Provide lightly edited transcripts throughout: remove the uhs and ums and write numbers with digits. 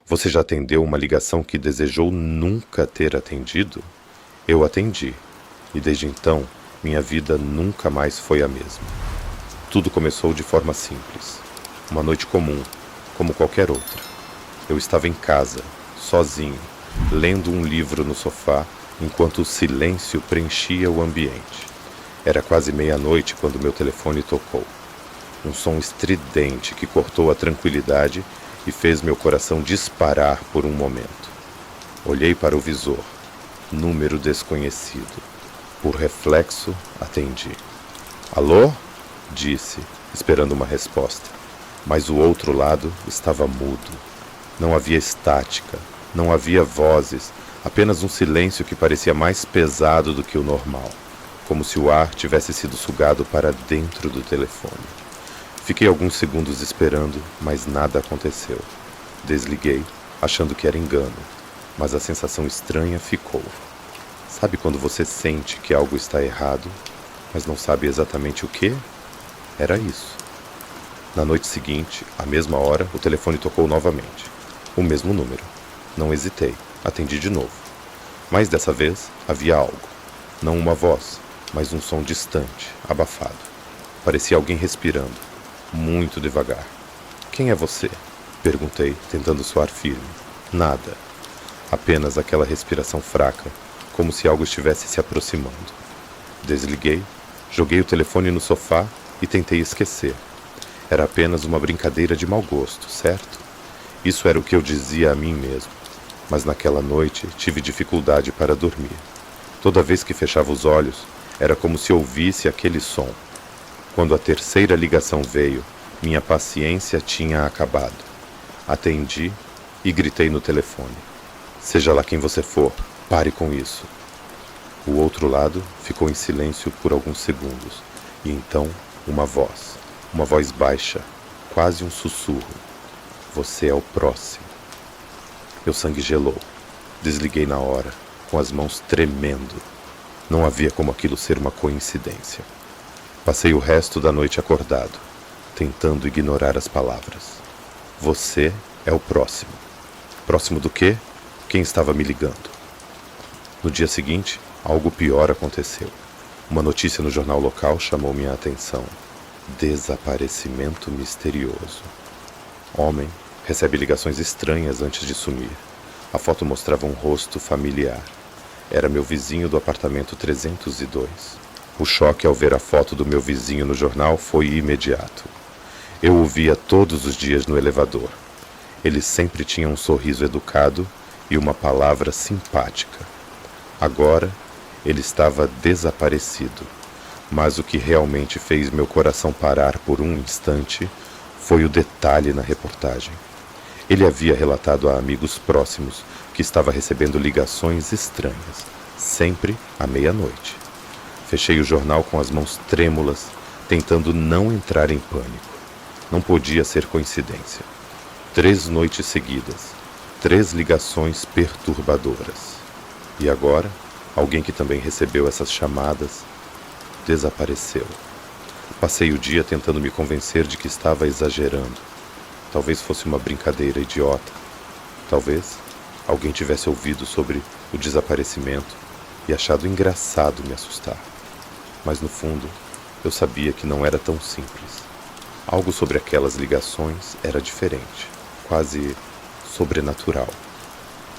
Você já atendeu uma ligação que desejou nunca ter atendido? Eu atendi, e desde então, minha vida nunca mais foi a mesma. Tudo começou de forma simples. Uma noite comum, como qualquer outra. Eu estava em casa, sozinho, lendo um livro no sofá, enquanto o silêncio preenchia o ambiente. Era quase meia-noite quando meu telefone tocou. Um som estridente que cortou a tranquilidade e fez meu coração disparar por um momento. Olhei para o visor. Número desconhecido. Por reflexo, atendi. Alô? Disse, esperando uma resposta. Mas o outro lado estava mudo. Não havia estática, não havia vozes, apenas um silêncio que parecia mais pesado do que o normal, como se o ar tivesse sido sugado para dentro do telefone. Fiquei alguns segundos esperando, mas nada aconteceu. Desliguei, achando que era engano, mas a sensação estranha ficou. Sabe quando você sente que algo está errado, mas não sabe exatamente o que? Era isso. Na noite seguinte, à mesma hora, o telefone tocou novamente. O mesmo número. Não hesitei, atendi de novo. Mas dessa vez havia algo. Não uma voz, mas um som distante, abafado. Parecia alguém respirando, muito devagar. Quem é você? Perguntei, tentando soar firme. Nada. Apenas aquela respiração fraca, como se algo estivesse se aproximando. Desliguei, joguei o telefone no sofá e tentei esquecer. Era apenas uma brincadeira de mau gosto, certo? Isso era o que eu dizia a mim mesmo. Mas naquela noite tive dificuldade para dormir. Toda vez que fechava os olhos, era como se ouvisse aquele som. Quando a terceira ligação veio, minha paciência tinha acabado. Atendi e gritei no telefone. Seja lá quem você for, pare com isso. O outro lado ficou em silêncio por alguns segundos, e então uma voz baixa, quase um sussurro. Você é o próximo. Meu sangue gelou. Desliguei na hora, com as mãos tremendo. Não havia como aquilo ser uma coincidência. Passei o resto da noite acordado, tentando ignorar as palavras. Você é o próximo. Próximo do quê? Quem estava me ligando? No dia seguinte, algo pior aconteceu. Uma notícia no jornal local chamou minha atenção. Desaparecimento misterioso. Homem recebe ligações estranhas antes de sumir. A foto mostrava um rosto familiar. Era meu vizinho do apartamento 302. O choque ao ver a foto do meu vizinho no jornal foi imediato. Eu o via todos os dias no elevador. Ele sempre tinha um sorriso educado e uma palavra simpática. Agora, ele estava desaparecido. Mas o que realmente fez meu coração parar por um instante foi o detalhe na reportagem. Ele havia relatado a amigos próximos que estava recebendo ligações estranhas, sempre à meia-noite. Fechei o jornal com as mãos trêmulas, tentando não entrar em pânico. Não podia ser coincidência. 3 noites seguidas, 3 ligações perturbadoras. E agora, alguém que também recebeu essas chamadas desapareceu. Passei o dia tentando me convencer de que estava exagerando. Talvez fosse uma brincadeira idiota. Talvez alguém tivesse ouvido sobre o desaparecimento e achado engraçado me assustar. Mas no fundo, eu sabia que não era tão simples. Algo sobre aquelas ligações era diferente, quase sobrenatural.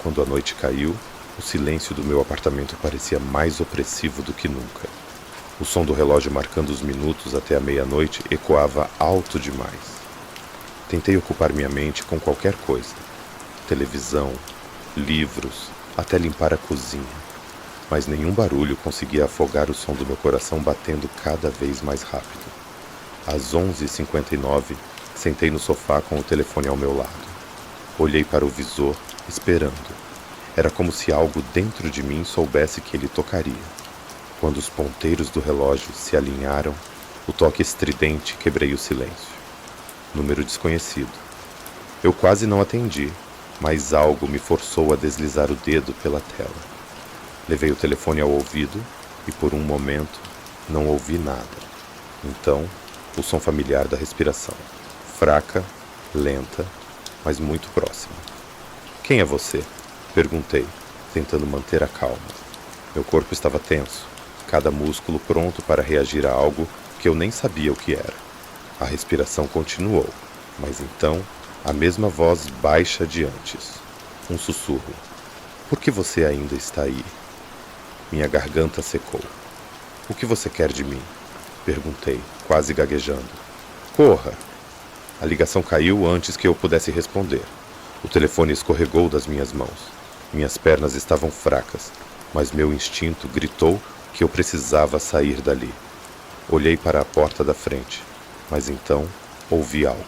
Quando a noite caiu, o silêncio do meu apartamento parecia mais opressivo do que nunca. O som do relógio marcando os minutos até a meia-noite ecoava alto demais. Tentei ocupar minha mente com qualquer coisa. Televisão, livros, até limpar a cozinha. Mas nenhum barulho conseguia afogar o som do meu coração batendo cada vez mais rápido. Às 11h59, sentei no sofá com o telefone ao meu lado. Olhei para o visor, esperando. Era como se algo dentro de mim soubesse que ele tocaria. Quando os ponteiros do relógio se alinharam, o toque estridente quebrei o silêncio. Número desconhecido. Eu quase não atendi, mas algo me forçou a deslizar o dedo pela tela. Levei o telefone ao ouvido e por um momento não ouvi nada. Então, o som familiar da respiração. Fraca, lenta, mas muito próxima. Quem é você? Perguntei, tentando manter a calma. Meu corpo estava tenso, cada músculo pronto para reagir a algo que eu nem sabia o que era. A respiração continuou, mas então a mesma voz baixa de antes. Um sussurro. Por que você ainda está aí? Minha garganta secou. O que você quer de mim? Perguntei, quase gaguejando. Corra! A ligação caiu antes que eu pudesse responder. O telefone escorregou das minhas mãos. Minhas pernas estavam fracas, mas meu instinto gritou que eu precisava sair dali. Olhei para a porta da frente, mas então ouvi algo.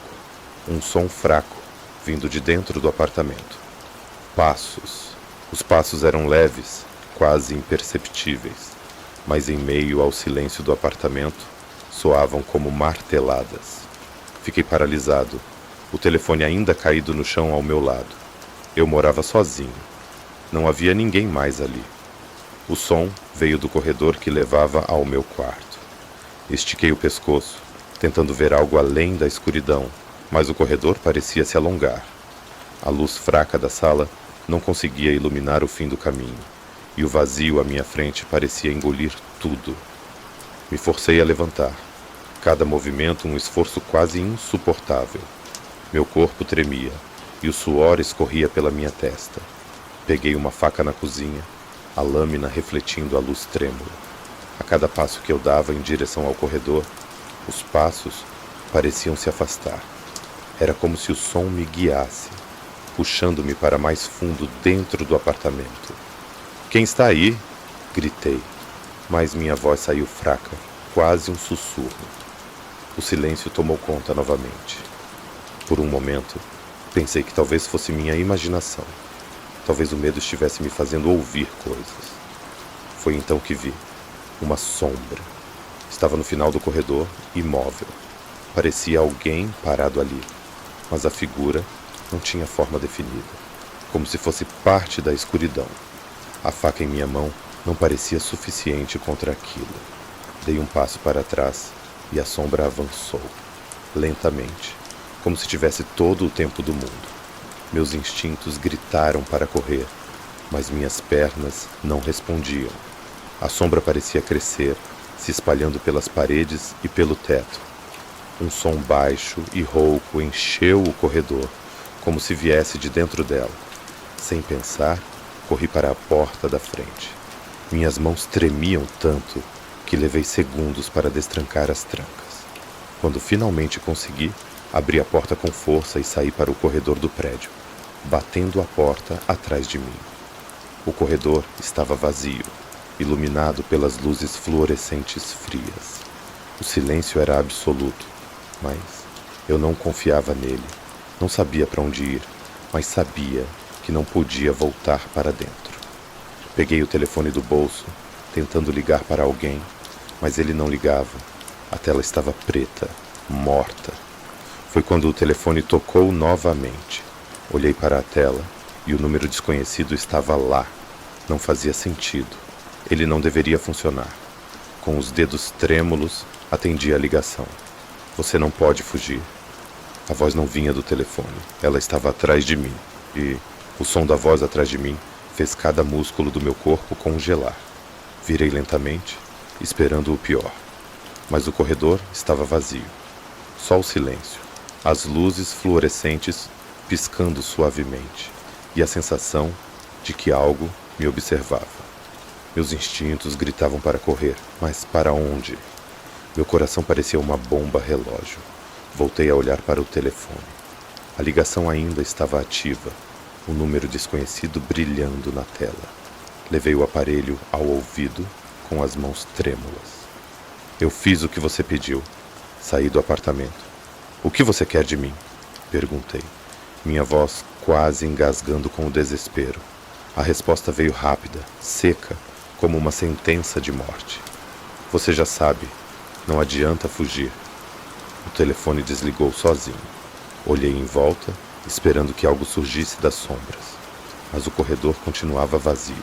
Um som fraco, vindo de dentro do apartamento. Passos. Os passos eram leves, quase imperceptíveis, mas em meio ao silêncio do apartamento, soavam como marteladas. Fiquei paralisado, o telefone ainda caído no chão ao meu lado. Eu morava sozinho. Não havia ninguém mais ali. O som veio do corredor que levava ao meu quarto. Estiquei o pescoço, tentando ver algo além da escuridão, mas o corredor parecia se alongar. A luz fraca da sala não conseguia iluminar o fim do caminho, e o vazio à minha frente parecia engolir tudo. Me forcei a levantar. Cada movimento um esforço quase insuportável. Meu corpo tremia, e o suor escorria pela minha testa. Peguei uma faca na cozinha, a lâmina refletindo a luz trêmula. A cada passo que eu dava em direção ao corredor, os passos pareciam se afastar. Era como se o som me guiasse, puxando-me para mais fundo dentro do apartamento. Quem está aí? Gritei, mas minha voz saiu fraca, quase um sussurro. O silêncio tomou conta novamente. Por um momento, pensei que talvez fosse minha imaginação. Talvez o medo estivesse me fazendo ouvir coisas. Foi então que vi uma sombra. Estava no final do corredor, imóvel. Parecia alguém parado ali, mas a figura não tinha forma definida, como se fosse parte da escuridão. A faca em minha mão não parecia suficiente contra aquilo. Dei um passo para trás e a sombra avançou, lentamente, como se tivesse todo o tempo do mundo. Meus instintos gritaram para correr, mas minhas pernas não respondiam. A sombra parecia crescer, se espalhando pelas paredes e pelo teto. Um som baixo e rouco encheu o corredor, como se viesse de dentro dela. Sem pensar, corri para a porta da frente. Minhas mãos tremiam tanto que levei segundos para destrancar as trancas. Quando finalmente consegui, abri a porta com força e saí para o corredor do prédio, batendo a porta atrás de mim. O corredor estava vazio, iluminado pelas luzes fluorescentes frias. O silêncio era absoluto, mas eu não confiava nele. Não sabia para onde ir, mas sabia que não podia voltar para dentro. Peguei o telefone do bolso, tentando ligar para alguém, mas ele não ligava. A tela estava preta, morta. Foi quando o telefone tocou novamente. Olhei para a tela e o número desconhecido estava lá. Não fazia sentido. Ele não deveria funcionar. Com os dedos trêmulos, atendi a ligação. Você não pode fugir. A voz não vinha do telefone. Ela estava atrás de mim. E o som da voz atrás de mim fez cada músculo do meu corpo congelar. Virei lentamente, esperando o pior. Mas o corredor estava vazio. Só o silêncio. As luzes fluorescentes piscando suavemente. E a sensação de que algo me observava. Meus instintos gritavam para correr, mas para onde? Meu coração parecia uma bomba relógio. Voltei a olhar para o telefone. A ligação ainda estava ativa, o número desconhecido brilhando na tela. Levei o aparelho ao ouvido com as mãos trêmulas. Eu fiz o que você pediu. Saí do apartamento. O que você quer de mim? Perguntei, minha voz quase engasgando com o desespero. A resposta veio rápida, seca, como uma sentença de morte. Você já sabe, não adianta fugir. O telefone desligou sozinho. Olhei em volta, esperando que algo surgisse das sombras. Mas o corredor continuava vazio.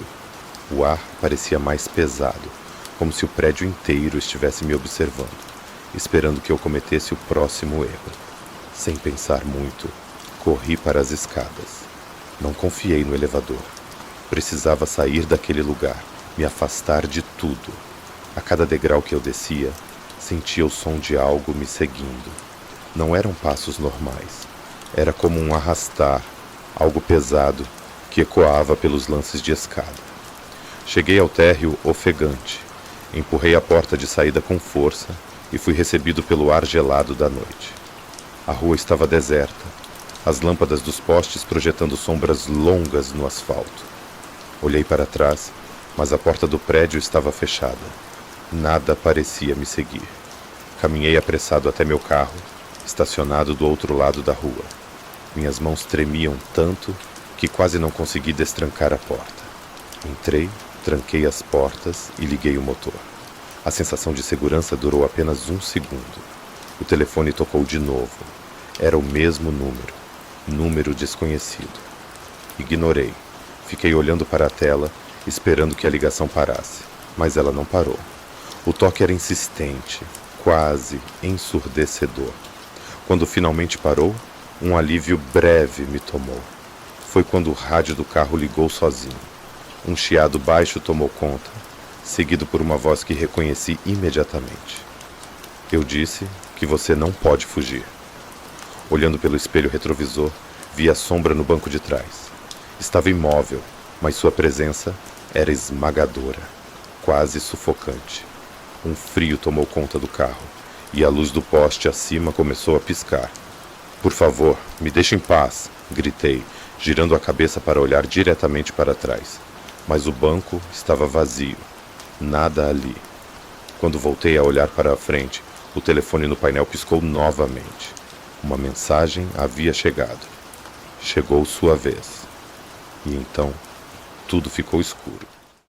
O ar parecia mais pesado, como se o prédio inteiro estivesse me observando, esperando que eu cometesse o próximo erro. Sem pensar muito, corri para as escadas. Não confiei no elevador. Precisava sair daquele lugar, me afastar de tudo. A cada degrau que eu descia, sentia o som de algo me seguindo. Não eram passos normais. Era como um arrastar, algo pesado, que ecoava pelos lances de escada. Cheguei ao térreo ofegante. Empurrei a porta de saída com força e fui recebido pelo ar gelado da noite. A rua estava deserta, as lâmpadas dos postes projetando sombras longas no asfalto. Olhei para trás, mas a porta do prédio estava fechada. Nada parecia me seguir. Caminhei apressado até meu carro, estacionado do outro lado da rua. Minhas mãos tremiam tanto que quase não consegui destrancar a porta. Entrei, tranquei as portas e liguei o motor. A sensação de segurança durou apenas 1 segundo. O telefone tocou de novo. Era o mesmo número desconhecido. Ignorei. Fiquei olhando para a tela, esperando que a ligação parasse, mas ela não parou. O toque era insistente, quase ensurdecedor. Quando finalmente parou, um alívio breve me tomou. Foi quando o rádio do carro ligou sozinho. Um chiado baixo tomou conta, seguido por uma voz que reconheci imediatamente. Eu disse que você não pode fugir. Olhando pelo espelho retrovisor, vi a sombra no banco de trás. Estava imóvel, mas sua presença era esmagadora, quase sufocante. Um frio tomou conta do carro, e a luz do poste acima começou a piscar. Por favor, me deixe em paz, gritei, girando a cabeça para olhar diretamente para trás. Mas o banco estava vazio, nada ali. Quando voltei a olhar para a frente, o telefone no painel piscou novamente. Uma mensagem havia chegado. Chegou sua vez. E então, tudo ficou escuro.